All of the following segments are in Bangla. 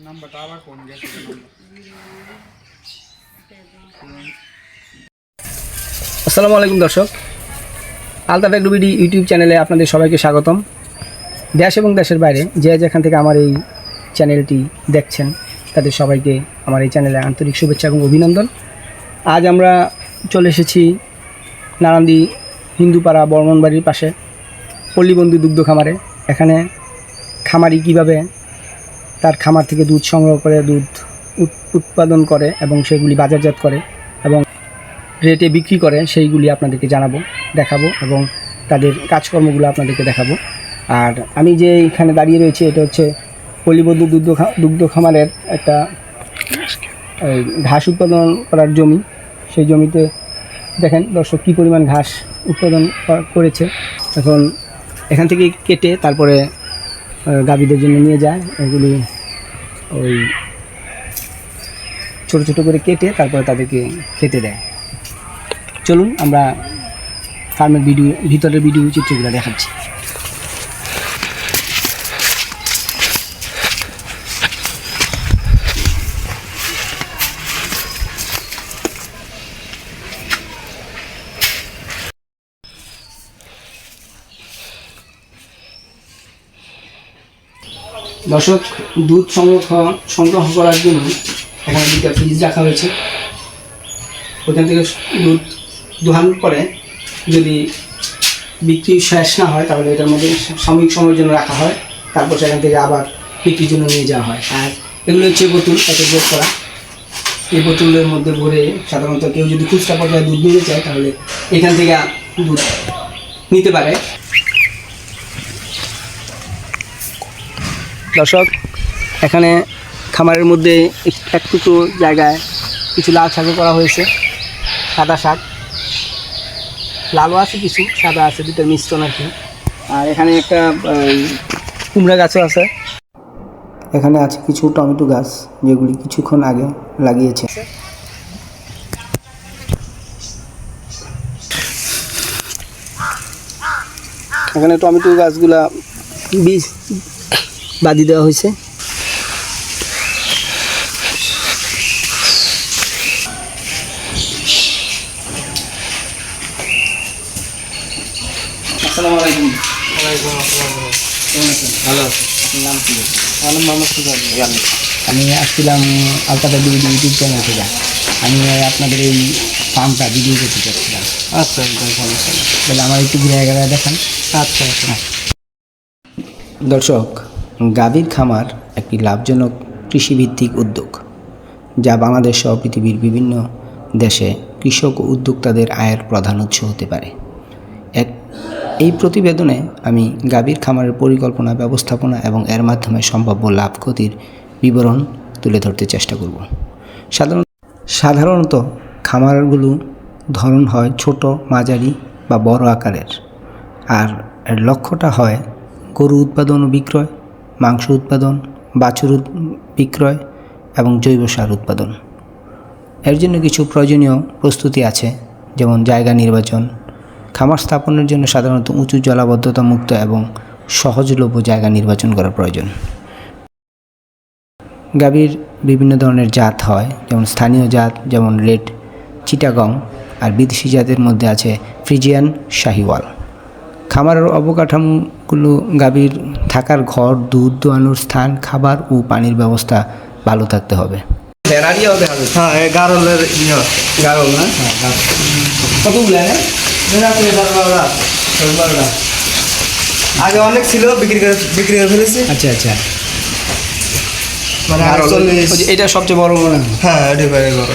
নাম্বারটা আবার কোন গেছে আসসালামু আলাইকুম দর্শক, আলতাফ এগ্রোবিডি ইউটিউব চ্যানেলে আপনাদের সবাইকে স্বাগতম। দেশ এবং দেশের বাইরে যে যেখান থেকে আমার এই চ্যানেলটি দেখছেন তাদের সবাইকে আমার এই চ্যানেলে আন্তরিক শুভেচ্ছা এবং অভিনন্দন। আজ আমরা চলে এসেছি নারান্দি হিন্দুপাড়া বর্মনবাড়ির পাশে পল্লীবন্ধু দুগ্ধ খামারে। এখানে খামারি কিভাবে তার খামার থেকে দুধ সংগ্রহ করে দুধ উৎপাদন করে এবং সেগুলি বাজারজাত করে এবং রেটে বিক্রি করে সেইগুলি আপনাদেরকে জানাবো, দেখাবো এবং তাদের কাজকর্মগুলো আপনাদেরকে দেখাবো। আর আমি যে এখানে দাঁড়িয়ে রয়েছি এটা হচ্ছে পল্লীবন্ধু দুগ্ধ খামারের একটা ঘাস উৎপাদন করার জমি। সেই জমিতে দেখেন দর্শক কী পরিমাণ ঘাস উৎপাদন করেছে। এখন এখান থেকে কেটে তারপরে গাভীদের জন্য নিয়ে যায়, এগুলি ওই ছোটো ছোটো করে কেটে তারপরে তাদেরকে খেতে দেয়। চলুন আমরা ফার্মের ভিতরের ভিডিও চিত্রগুলো দেখাচ্ছি। দর্শক, দুধ সংগ্রহ করার জন্য এখানে দুটো ফ্রিজ রাখা হয়েছে। ওখান থেকে দুধ দোহানোর পরে যদি বিক্রি শেষ না হয় তাহলে এটার মধ্যে সাময়িক সময়ের জন্য রাখা হয়, তারপর সেখান থেকে আবার বিক্রির জন্য নিয়ে যাওয়া হয়। আর এগুলো হচ্ছে বোতল প্যাকেট করা। এই বোতলের মধ্যে ভরে সাধারণত কেউ যদি খুচরা পর্যায়ে দুধ নিতে চায় তাহলে এখান থেকে দুধ নিতে পারে। দর্শক, এখানে খামারের মধ্যে একটুকু জায়গায় কিছু লাল শাকও করা হয়েছে, সাদা শাক, লালও আছে কিছু, সাদা আছে, দুটোর মিশ্রণ আর কি। আর এখানে একটা কুমড়া গাছও আছে। এখানে আছে কিছু টমেটো গাছ যেগুলি কিছুক্ষণ আগে লাগিয়েছে। এখানে টমেটো গাছগুলা বীজ বাদি দেওয়া হয়েছে। আসসালামু আলাইকুম। ওয়ালাইকুম আসসালাম। কেমন আছেন? ভালো আছে। আপনার নাম কি? আমার নাম মোহাম্মদ সুজান। আমি আসছিলাম আলতাফ এগ্রোবিডি ইউটিউব চ্যানেল থেকে। আমি আপনাদের এই ফার্মটা ভিডিও করতে চাচ্ছিলাম। আচ্ছা, সমস্যা নেই। তাহলে আমার একটু ঘুরে দেখান। আচ্ছা আচ্ছা। দর্শক, গাভীর খামার একটি লাভজনক কৃষিভিত্তিক উদ্যোগ যা বাংলাদেশ সহ পৃথিবীর বিভিন্ন দেশে কৃষক ও উদ্যোক্তাদের আয়ের প্রধান উৎস হতে পারে। এই প্রতিবেদনে আমি গাভীর খামারের পরিকল্পনা, ব্যবস্থাপনা এবং এর মাধ্যমে সম্ভাব্য লাভ ক্ষতির বিবরণ তুলে ধরতে চেষ্টা করব। সাধারণত খামারগুলো ধরন হয় ছোট, মাঝারি বা বড় আকারের, আর এর লক্ষ্যটা হয় গরু উৎপাদন ও বিক্রয়, মাংস উৎপাদন, বাছুর বিক্রয় এবং জৈব সার উৎপাদন। এর জন্য কিছু প্রয়োজনীয় প্রস্তুতি আছে, যেমন জায়গা নির্বাচন। খামার স্থাপনের জন্য সাধারণত উঁচু জলাবদ্ধতা মুক্ত এবং সহজলভ্য জায়গা নির্বাচন করা প্রয়োজন। গাভীর বিভিন্ন ধরনের জাত হয়, যেমন স্থানীয় জাত যেমন রেড চিটাগং, আর বিদেশি জাতের মধ্যে আছে ফ্রিজিয়ান, শাহিওয়াল। খামারের অবকাঠামোগুলো গাভীর থাকার ঘর, দুধ দোয়ানোর স্থান, খাবার ও পানির ব্যবস্থা ভালো থাকতে হবে। হ্যাঁ, গারলের গারল না? কতগুলো? আগে অনেক ছিল, বিক্রি করে ফেলেছি। আচ্ছা আচ্ছা, মানে এটা সবচেয়ে বড় মনে হয়। হ্যাঁ, এটাই বড়।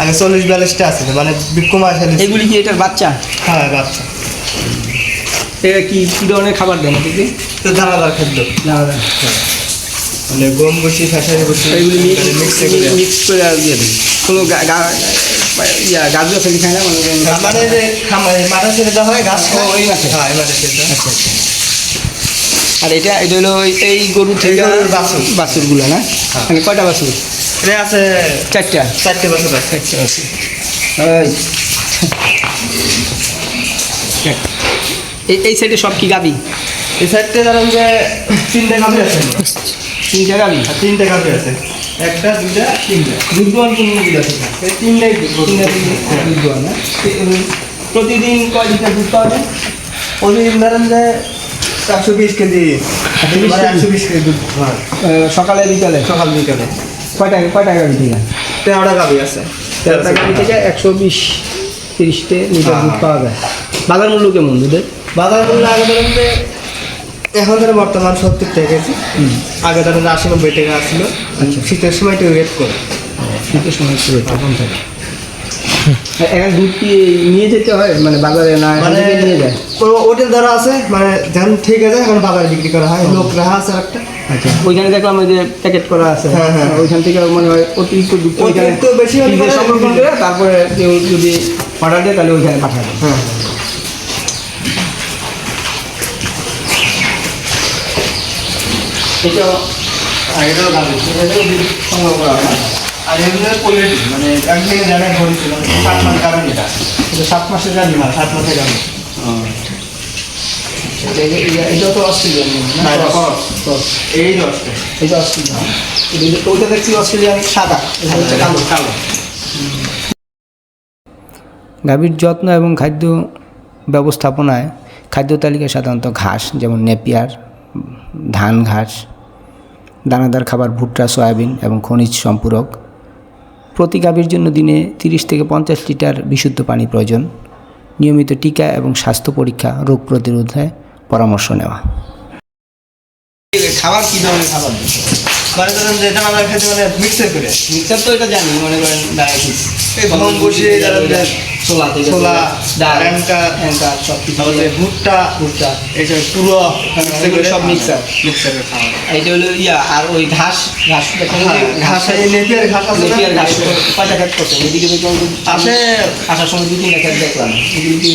আগে 40-42টা আছে, মানে বিক্রমা খেলে। এগুলি কি এটার বাচ্চা? হ্যাঁ, বাচ্চা। এটা কি কী ধরনের খাবার দেন এদিকে? তো দানাদার খাদ্য, মানে গম বসি, ফ্যাশারি বসি, এগুলি মিক্স করে আর দিয়ে দেন। কোনো গাছ আছে কি খায় না? মানে যে মাথা ছেড়ে দেওয়া হয় ঘাস। ওই মাঠে? হ্যাঁ, এই মাঠে ছেড়ে দেওয়া। আচ্ছা আচ্ছা। আর এটা হলো এই গরু থেকে বাছুরগুলো না? মানে কয়টা বাছুর? এটা আছে চারটে বছর আছে। এই সাইডে সব কি গাভী? এই সাইডটা ধরেন যে 3টা গাভী আছে। তিনটা গাভি। আর 3টা গাভি আছে, 1টা 2টা 3টা। দুধ দোয়ান কোন মুরগি আছে? এই 3টাই দুধ দুধ দোয়ান না? প্রতিদিন কয় লিটার দুধ পাওয়া যায়? প্রতিদিন ধরেন যে 120 কেজি, 120 কেজি দুধ হয় সকালে বিকালে? সকাল বিকালে। কয়টা গাভি থেকে? 13টা গাভি আছে। 13টা গাভি থেকে 120-30 লিটার দুধ হ্যাঁ। পাওয়া যায়। বাজার মূল্য কেমন দুধের? বাজার মূল্য আগে ধরেন যে এখন ধরে বর্তমান 70 টাকা কেজি, আগে ধরেন 80-90 টাকা আসছিল। আচ্ছা। শীতের সময় একটু ওয়েট করে। শীতের সময় একটু কম থাকে। এখন দুধ কি নিয়ে যেতে হয় মানে বাজারে, না এখান মানে থেকে নিয়ে যায়? ওটার দ্বারা আছে, মানে যখন ঠিক আছে এখন বাজারে বিক্রি করা হয়, লোক রাখা আছে একটা। আচ্ছা, ওইখানে দেখলাম ওই যে প্যাকেট করা আছে। হ্যাঁ, হ্যাঁ। ওইখান থেকে মনে হয় অতিরিক্ত দুধ অতিরিক্ত বেশি হলে ফ্রিজে পরে সংরক্ষণ করে তারপরে কেউ যদি অর্ডার দেয় তাহলে ওইখানে পাঠাবে। হ্যাঁ, এটাও এটাও গাভি, এটাও দুধ সংগ্রহ করা হয়। আর এগুলো কোয়ালিটি মানে এক থেকে জায়গায় ভরেছিল 7 মাস গাভি, এটা 7 মাসের গাড়ি। 7 মাসের গাভি। এটাও তো অস্ট্রেলিয়ান হ্যাঁ, এটা ক্রস। এই 10টা। এটা অস্ট্রেলিয়ান। ওইটা দেখছি অস্ট্রেলিয়ান সাদা, এটা হচ্ছে কালো। কালো। গাভীর যত্ন এবং খাদ্য ব্যবস্থাপনায় খাদ্য তালিকায় সাধারণত ঘাস, যেমন নেপিয়ার, ধান ঘাস, দানাদার খাবার ভুট্টা, সয়াবিন এবং খনিজ সম্পূরক। প্রতি গাভীর জন্য দিনে 30 থেকে 50 লিটার বিশুদ্ধ পানি প্রয়োজন। নিয়মিত টিকা এবং স্বাস্থ্য পরীক্ষা, রোগ প্রতিরোধে পরামর্শ নেওয়া। খাবার কি ধরনের খাবার? মানে ধরেন যে এটা আমরা খেতে মানে মিক্সার করে, মিক্সার তো এটা জানি, মনে করেন ডায়াবেটিস এই গম বসিয়ে ধরেন যে ছোলা থেকে ছোলা, ডাল, অ্যাঙ্কার, অ্যাঙ্কার সব কিছু তারপরে দিয়ে ভুট্টা, ভুট্টা, এইসব পুরো মিক্সার করে সব মিক্সার। মিক্সারে খাওয়া। এইটা হলো আর ওই ঘাস দেখেন যে ঘাস, এই নেপিয়ার ঘাস আছে না? নেপিয়ার ঘাস কয়টা খেত করছে? এদিকে দেখলাম আসে আসার সময় 2-3টা খেত দেখলাম। এগুলো কি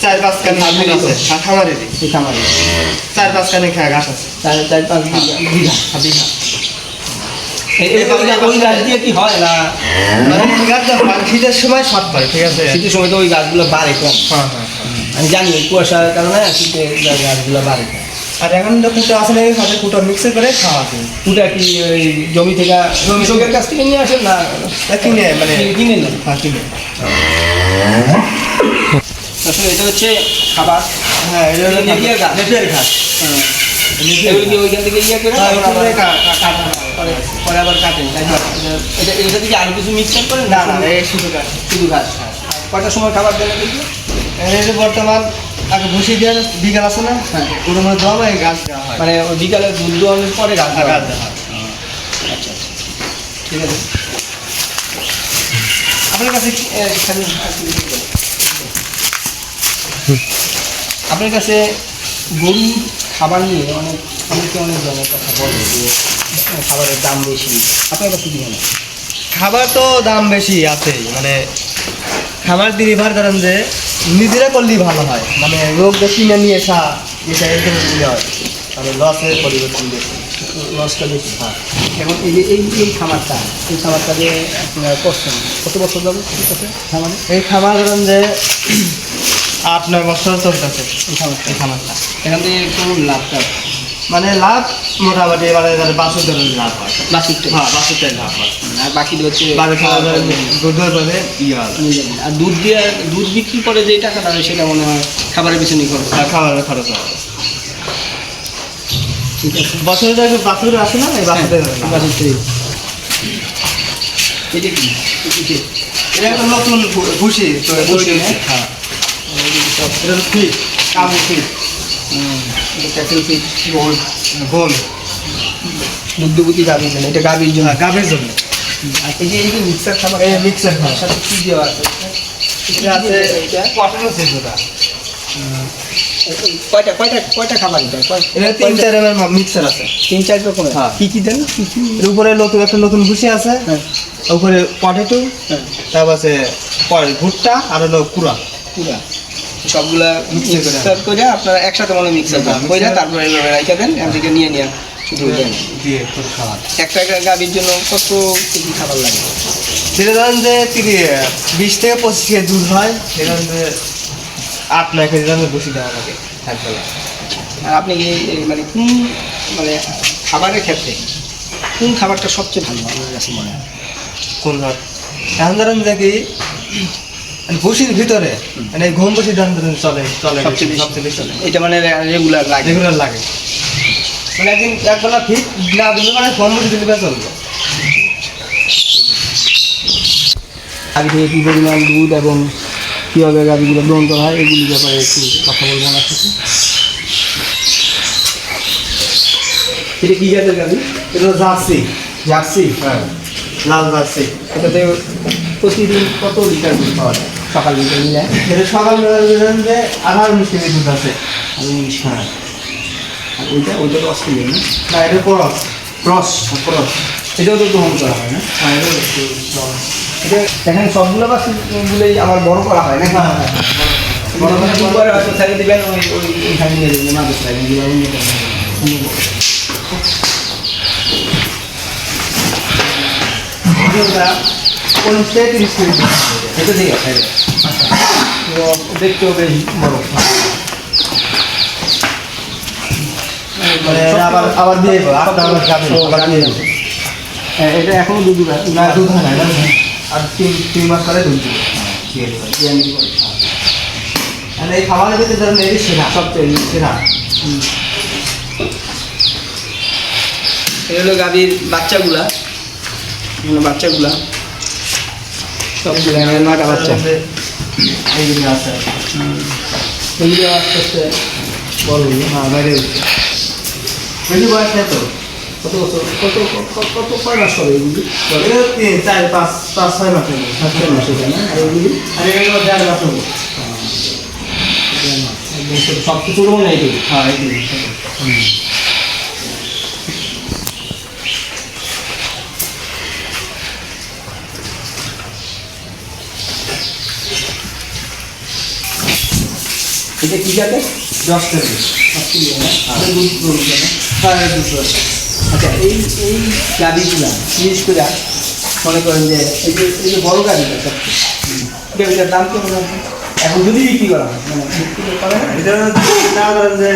4-5 কানি ঘাস আছে, আর খামারেরই এই খামারে? 4-5 কানি ঘাস আছে। 4-5 বিঘা। বিঘা। ওই গাছ দিয়ে কি হয় না? মানে এই গাছটা শীতের সময় শর্ট পড়ে, ঠিক আছে? শীতের সময় তো ওই গাছগুলো বাড়ে কম। হ্যাঁ, হ্যাঁ। আমি জানি ওই কুয়াশার কারণে শীতে গাছগুলো বাড়ে কম। আর এখন যে কুটো আছে না, সাথে কুটো মিক্সার করে খাওয়া আছে। ওটা কি ওই জমি থেকে কৃষকের কাছ থেকে নিয়ে আসেন না কিনে মানে কিনে নেন? হ্যাঁ, কিনে। আসলে এটা হচ্ছে খাবার। হ্যাঁ, এটা হলো নেপিয়ার ঘাস। নেপিয়ার ঘাস। এগুলো কি ওইখান থেকে করে হ্যাঁ, তারপর আবার কাটা হয়। পরে আবার কাটেন, তাই তো? এটা থেকে আরো কিছু মিক্সার করেন? না, না, এই শুধু ঘাস। শুধু ঘাস। কয়টার সময় খাবার দেন দেখি? এই যে বর্তমান আগে ভুসি দেওয়ার বিকাল আছে না, হ্যাঁ। ওর মধ্যে জমা এই গাছ দেওয়া হয়। মানে ওই বিকালে দুধ দোয়ানোর পরে ঘাস দেওয়া গাছ হয়। দেওয়া হয়। আচ্ছা, আচ্ছা, ঠিক আছে। আপনার কাছে আপনার কাছে গরুর খাবার নিয়ে অনেকে অনেক ধরনের কথা বলে যে খাবারের দাম বেশি। আপনার কাছে কি মনে হয়? খাবার তো দাম বেশি আছেই, মানে খাবার ডেলিভার ধরেন যে নিজেরা করলেই ভালো হয়, মানে লোক যে কিনে নিয়ে এসা এটা এরকম দিলে হয়, তাহলে লসের পরিবর্তন বেশি। লসটা বেশি হয়। এখন এই খামারটা যে আপনারা করছেন, কত বছর যাবে ঠিক আছে খামারে? এই খাবার ধরেন যে 8-9 বছর চলতেছে এই খামারটা এখান থেকে কেমন লাভটা? মানে লাভ মোটামুটি মানে বাছুর ধরেন লাভ হয়। বাকিটা হ্যাঁ, বাছুরটাই লাভ হয়। আর বাকিটা হচ্ছে বাকি খাওয়া ধরেন দুধের পরে ইয়ে হয়, আর দুধ বিক্রি করে যে টাকাটা হয় সেটা মনে হয় খাবারের পিছনে খরচ। আর খাবারের খরচ হয়। ঠিক আছে। বছরে যে বাছুর আসে না, এই বাছুরটাই ধরেন লাভ। বাছুর থেকে এটা কি? এটা একটা নতুন ভুসি ভুসি, হ্যাঁ, এটা ফিট, কাবু ফিট, এটা ক্যাটেল ফিড, গোল, দুগ্ধবতী গাভীর জন্য, এটা গাভীর জন্য। গাভীর জন্য। আর এই যে মিক্সার খাবার, এই মিক্সার খাবার সাথে কি দেওয়া আছে? এটা আছে কটনের সেটা। কয়টা খাবার এটা? এটা 3-4 এর মিক্সার আছে। 3-4 রকমের। হ্যাঁ। কি দেন? কি? এর উপরে একটা নতুন ভুসি আছে, হ্যাঁ, উপরে পটেটো, হ্যাঁ, তারপর আছে ভুট্টা আর হলো কুড়া। পুরা সবগুলা Mixer করে। মিক্সার করে আপনারা একসাথে মনে মিক্সার করেন, হ্যাঁ, করে mixer। তারপরে এইভাবে রাখা দেন, এখান থেকে নিয়ে শুধু দেন। দিয়ে খুব খাবার। একটা গাভীর জন্য কত কেজি খাবার লাগে? যেটা ধরেন যে 20 থেকে 25 কেজি দুধ হয়, সেটা ধরেন যে 8-9 কেজি ধরেন বসি দেওয়া লাগে একবেলা। আর আপনি কি মানে কোন মানে খাবারের ক্ষেত্রে কোন খাবারটা সবচেয়ে ভালো আপনার কাছে মনে হয়? কোন ভাত এখন ধরেন যে কি ভুসির ভিতরে মানে ঘুম বসি ধান ধরেন চলে চলে সবচেয়ে বেশি? সবচেয়ে বেশি চলে এটা মানে রেগুলার লাগে? রেগুলার লাগে মানে একদিন একবেলা ঠিক না দিলে মানে ঘুম বসি দিলে বেশ চলবে। আগে থেকে কী পরিমাণ দুধ এবং কীভাবে গাভিগুলো গ্রহণ করা হয় এগুলির ব্যাপারে একটু কথা বলবো আমার সাথে। এটা কী জাতের গাভি? এটা জার্সি, জার্সি? হ্যাঁ লাল জার্সি। এটাতে প্রতিদিন কত লিটার দুধ পাওয়া যায় সকাল বিকাল মিলে? এটা সকালবেলা ধরেন যে 18-19 কেজি দুধ আছে। হ্যাঁ। আর ওইটা তো অস্ট্রেলিয়া না? না এটা ক্রস ক্রস? ক্রস। এটাও তো গ্রহণ করা হয় না? হ্যাঁ এটা একটু এটা দেখেন সবগুলো বাসগুলোই আবার বড় করা হয় না? হ্যাঁ হ্যাঁ বড় করে হয়তো ছেড়ে দেবেন ওইখানে নিয়ে যাবেন মাঝে সাইড কোনটা 30 কেজি। এটা ঠিক আছে। তো দেখতেও বেশ বড়। মানে আবার আবার দিয়ে দেবো আবার আবার দিয়ে দেবো। হ্যাঁ, এটা এখনো দুধ না দুধ হয় না আর 3 মাস পরে দুধ দিবে। আর এই খাবারের ভিতরে ধরেন এই সেরা সবচেয়ে সেরা। এটা হলো গাভীর বাচ্চাগুলা, বাচ্চাগুলা সবগুলো নয়টা বাচ্চা। এইগুলো আছে এগুলো আস্তে আস্তে বড় হলো। হ্যাঁ বাইরে বেশি বয়স নেই তো। কত বছর কত কয় মাস হবে এগুলি? এটা 3-4-5-6 মাস হয়ে গেছে। 7 মাস এটা না? আর এগুলি আর এগুলো 1.5 মাস হলো। সব কিছু রকম নেই তো? হ্যাঁ এইগুলো এটা কি জাতে? 10 কেজি। দুধ গরু কেন? হ্যাঁ এটা দুধ। আচ্ছা, এই গাড়িগুলা বিশেষ করে মনে করেন যে এই যে বড় গাড়িটা গাড়িটার দাম কেমন আছে এখন যদি বিক্রি করা হয়? মানে বিক্রি করে না? এটা না ধরেন যে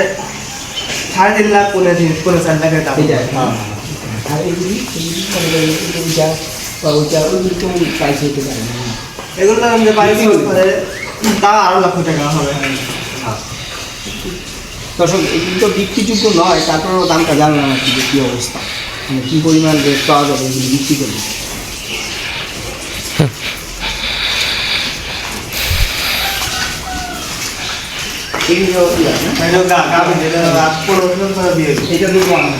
3.5 লাখ 4 লাখের দাম। এইটা? হ্যাঁ আর এগুলি মনে করেন ওইটা বা ওইটা ওইগুলি কেমন প্রাইস হতে পারে? এগুলো ধরেন যে বাড়ি করে তা 8 লাখ টাকা হবে। দর্শক, এগুলি তো বিক্রিযোগ্য নয়, তারপরেও দামটা জানলাম আর কি যে কী অবস্থা, মানে কী পরিমাণ রেট পাওয়া যাবে এগুলি বিক্রি করলে। এগুলো কি আছে না? এটা গাবি যেটা 15 করে দিয়ে দিই। এটা দুটো আনা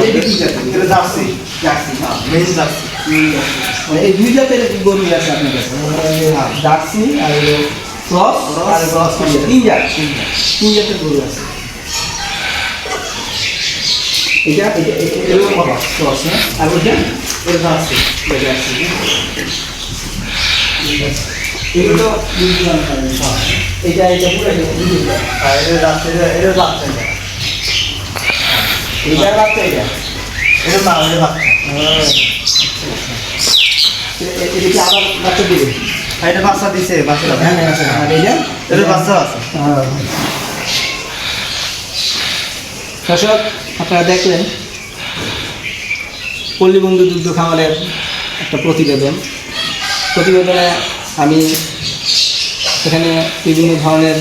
এটা কি জাতের? এটা জার্সি। জার্সি। হ্যাঁ মেইন জার্সি। মানে এই দুই জাতের গরু আছে আপনার কাছে? জার্সি আর হলো ক্রস আর ক্রস তিন জাতের গরু আছে। এটা ক্রস না? আর ওইটা এটা জার্সি। জার্সি। এগুলো দুই জন এটা পুরো আর এটা জার্সি এটা বাচ্চা। এইটার বাচ্চা এটা? এটা মা এটা বাচ্চা। এটা কি আবার বাচ্চা দিবে? আর এটা বাচ্চা দিছে বাচ্চা। হ্যাঁ আছে। আর এইটা? এটা বাচ্চা আছে। দর্শক, আপনারা দেখলেন পল্লীবন্ধু দুগ্ধ খামারের একটা প্রতিবেদনে আমি এখানে বিভিন্ন ধরনের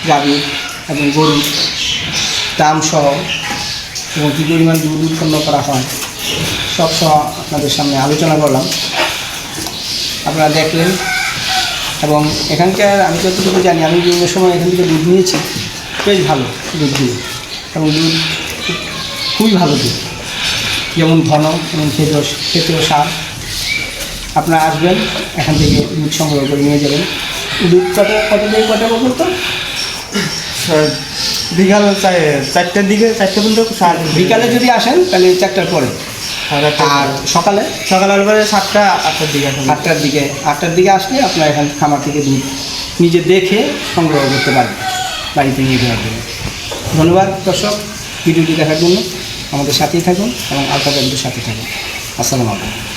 গাভী এবং গরু দাম সহ এবং কী পরিমাণ দুধ উৎপন্ন করা হয় সব সহ আপনাদের সামনে আলোচনা করলাম। আপনারা দেখলেন এবং এখানকার আমি যতটুকু জানি, আমি বিভিন্ন সময় এখান থেকে দুধ নিয়েছি, বেশ ভালো দুধগুলো এবং দুধ খুবই ভালো দুধ, যেমন ঘন এবং খেতেও স্বাদ। আপনারা আসবেন, এখান থেকে দুধ সংগ্রহ করে নিয়ে যাবেন। দুধ কটা থেকে কটা পর্যন্ত? বিকাল 4টার দিকে 4টা পর্যন্ত। বিকালে যদি আসেন তাহলে 4টার পরে, আর সকালে সকালের পরে 7টা-8টার দিকে আসেন। 8টার দিকে আসলে আপনার এখান খামার থেকে দুধ নিজে দেখে সংগ্রহ করতে পারবেন বাড়িতে নিয়ে যাওয়ার জন্য। ধন্যবাদ দর্শক, ভিডিওটি দেখার জন্য। আমাদের সাথেই থাকুন এবং আলতা ব্যাগদের সাথে থাকুন। আসসালামু আলাইকুম।